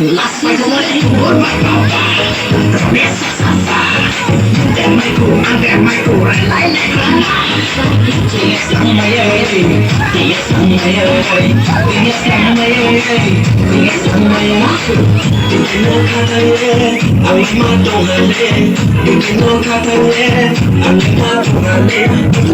Last night I wanted to hold my papa. Yes, then my cool, and then my cool, and like yes, I'm my yes, I'm my yes, I'm my yes, I'm my you know Kataye, I'm my don't have it. You know Kataye, I'm my don't have it.